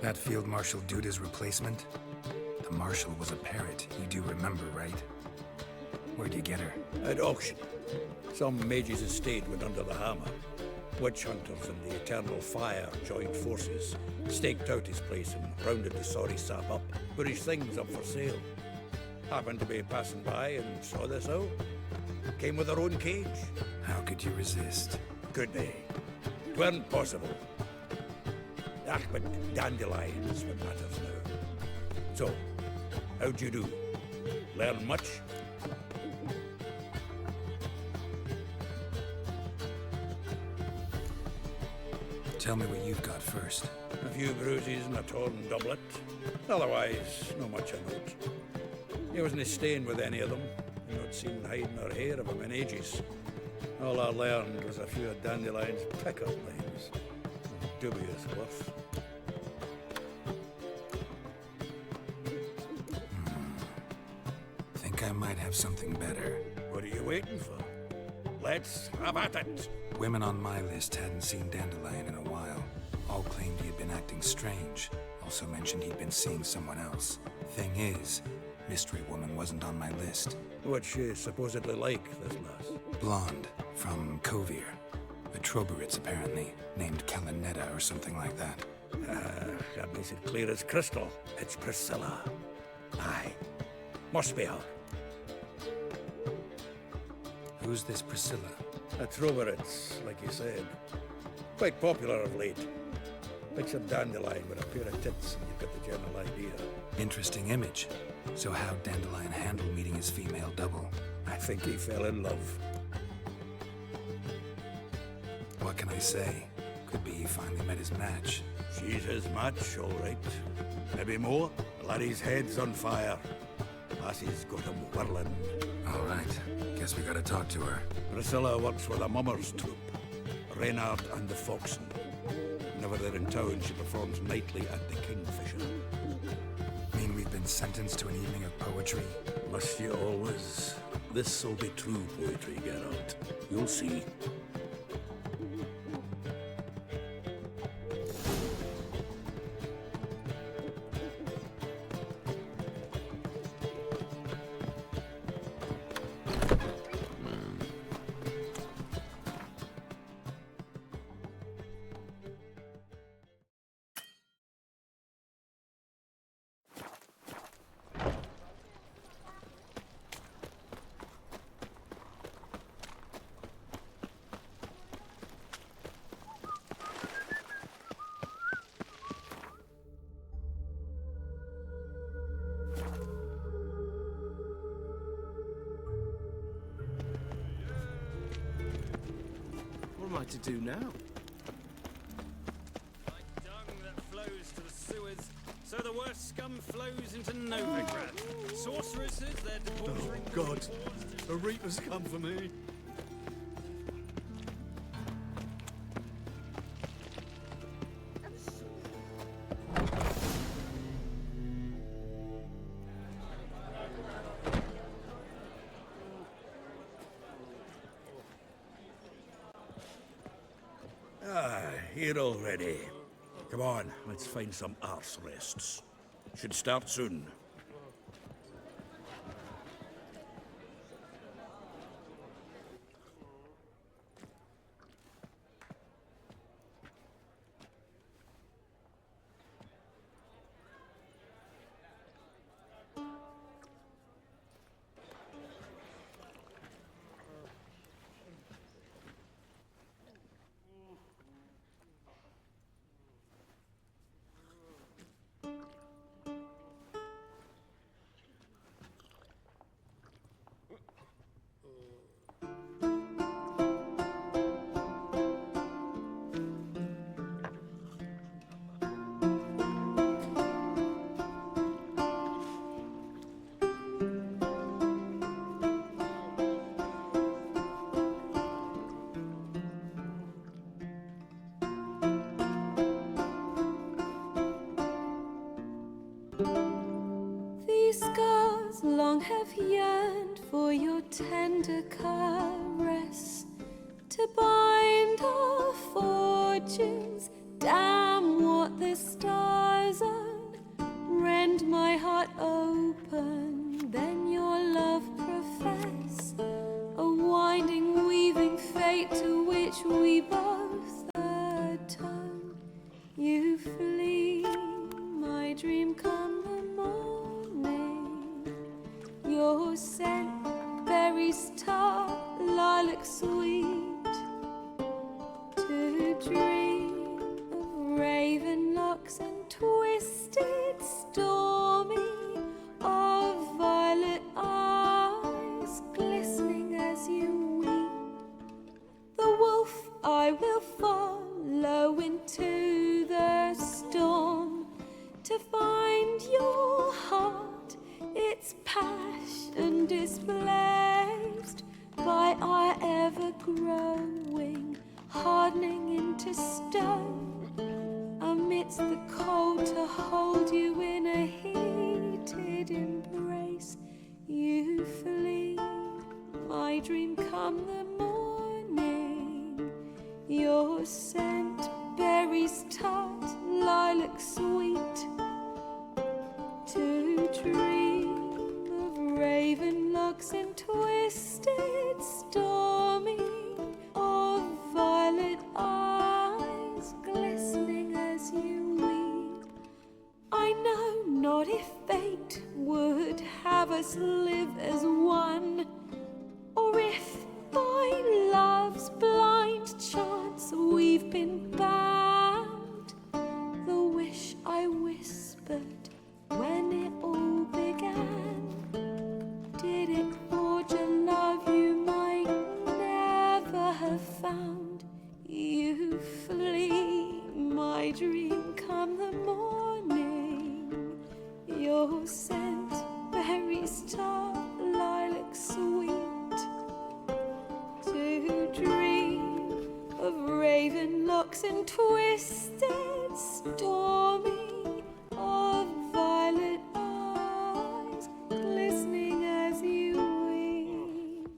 That Field Marshal Duda's replacement? The Marshal was a parrot, you do remember, right? Where'd you get her? At auction. Some mage's estate went under the hammer. Witch hunters and the Eternal Fire joined forces, staked out his place and rounded the sorry sap up, put his things up for sale. Happened to be passing by and saw this out. Came with her own cage. How could you resist? Could they? 'Tweren't possible. Ah, but dandelions what matters now. So, how'd you do? Learn much? Tell me what you've got first. A few bruises and a torn doublet. Otherwise, no much of note. He wasn't staying with any of them. I've not seen hiding or hair of him in ages. All I learned was a few of Dandelion's pickup lines. Dubious worth. Think I might have something better. What are you waiting for? Let's have at it. Women on my list hadn't seen Dandelion in a while. All claimed he had been acting strange. Also mentioned he'd been seeing someone else. Thing is, Mystery Woman wasn't on my list. What's she supposedly like, this lass? Blonde, from Kovir. A Troberitz, apparently, named Kalonetta or something like that. That makes it clear as crystal. It's Priscilla. Aye. Must be her. Who's this Priscilla? A Troberitz, like you said. Quite popular of late. Picture Dandelion with a pair of tits and you've got the general idea. Interesting image. So how'd Dandelion handle meeting his female double? I think he fell in love. What can I say? Could be he finally met his match. She's his match, all right. Maybe more. The laddie's head's on fire. Lassie's got him whirling. All right. Guess we gotta talk to her. Priscilla works with a mummers troupe. Reynard and the Foxen. Whenever they're in town, she performs nightly at the Kingfisher. Mean we've been sentenced to an evening of poetry? Must you always? This'll be true poetry, Geralt. You'll see. What am I to do now? Like dung that flows to the sewers, so the worst scum flows into Novigrad. Sorceresses, they're debauchering... Oh, God. The Reaper's come for me. Here already. Come on, let's find some arse rests. Should start soon. These scars long have yearned for your tender caress, to bind our fortunes. Damn what the stars own. Rend my heart open, then your love profess, a winding, weaving fate to which we both atone. You flee, my dream come the morning. Your scent, berries tart, lilac sweet, to dream of raven locks and twisted, stormy, of violet eyes glistening as you weep. The wolf I will follow into the storm, to find your heart, its passion displaced by our ever-growing, hardening into stone. Amidst the cold, to hold you in a heated embrace. You flee, my dream come the morning. Your scent, berries tart, lilac sweet, to dream of raven locks and twisted, stormy, of violet eyes glistening as you weep. I know not if fate would have us live as one, or if by love's blind chance we've been bound. The wish I whispered when it all began, did it forge a love you and twisted, stormy, of violet eyes, glistening as you weep.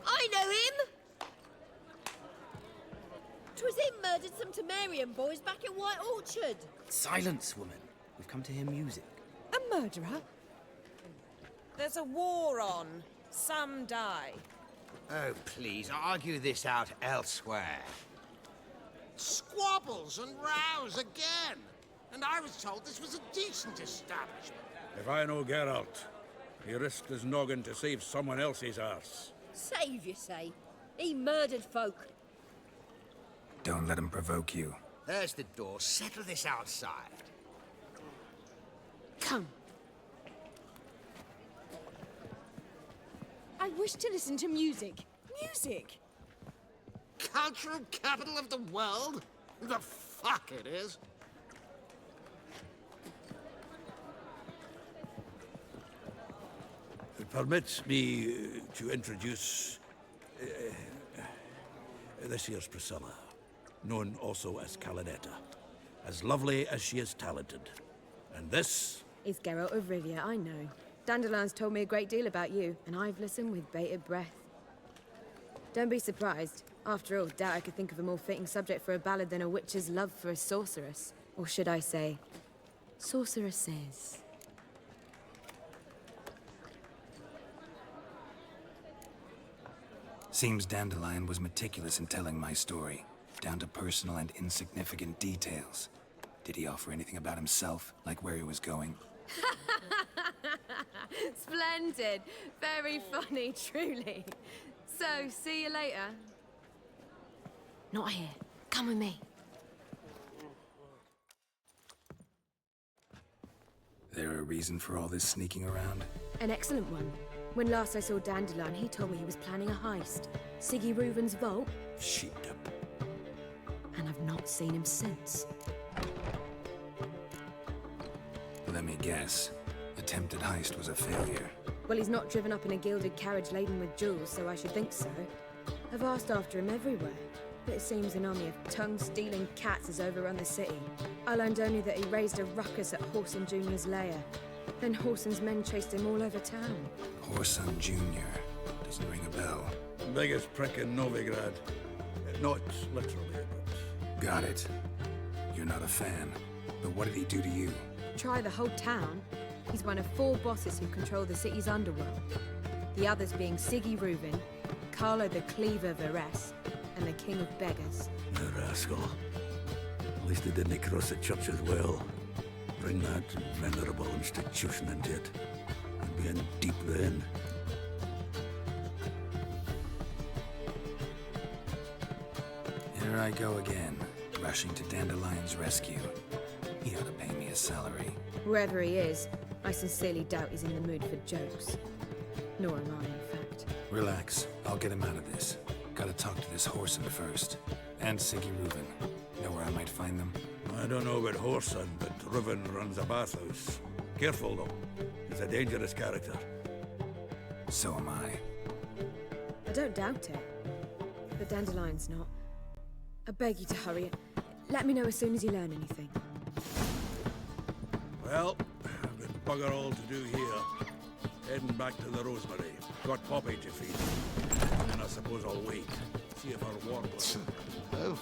I know him! 'Twas him murdered some Temerian boys back in White Orchard. Silence, woman. We've come to hear music. A murderer? There's a war on. Some die. Oh, please, argue this out elsewhere. Squabbles and rows again. And I was told this was a decent establishment. If I know Geralt, he risked his noggin to save someone else's arse. Save, you say? He murdered folk. Don't let him provoke you. There's the door. Settle this outside. Come. I wish to listen to music. Music! Cultural capital of the world? The fuck it is. Permit me to introduce this here's Priscilla, known also as Calinetta, as lovely as she is talented. And this is Geralt of Rivia, I know. Dandelion's told me a great deal about you, and I've listened with bated breath. Don't be surprised. After all, doubt I could think of a more fitting subject for a ballad than a witch's love for a sorceress. Or should I say, sorceresses. Seems Dandelion was meticulous in telling my story, down to personal and insignificant details. Did he offer anything about himself, like where he was going? Splendid. Very funny, truly. So, see you later. Not here. Come with me. There a reason for all this sneaking around? An excellent one. When last I saw Dandelion, he told me he was planning a heist. Siggy Reuven's vault. Sheepdom. And I've not seen him since. Let me guess. Attempted heist was a failure. Well, he's not driven up in a gilded carriage laden with jewels, so I should think so. I've asked after him everywhere, but it seems an army of tongue-stealing cats has overrun the city. I learned only that he raised a ruckus at Whoreson Jr.'s lair. Then Whoreson's men chased him all over town. Whoreson Jr. Doesn't ring a bell. Biggest prick in Novigrad. Not literally, but... Got it. You're not a fan. But what did he do to you? Try the whole town. He's one of 4 bosses who control the city's underworld. The others being Siggy Reuven, Carlo the Cleaver Varese, and the King of Beggars. The rascal. At least he didn't cross the church as well. Bring that venerable institution into it. I'd be in deep then. Here I go again, rushing to Dandelion's rescue. He ought to pay me a salary. Wherever he is, I sincerely doubt he's in the mood for jokes. Nor am I, in fact. Relax. I'll get him out of this. Gotta talk to this Whoreson first. And Siggy Reuven. Know where I might find them? I don't know about Whoreson, but Reuven runs a bathhouse. Careful, though. He's a dangerous character. So am I. I don't doubt it. But Dandelion's not. I beg you to hurry. Let me know as soon as you learn anything. Well, I've got bugger all to do here. Heading back to the Rosemary. Got Poppy to feed. And I suppose I'll wait. See if our warbler... Oh,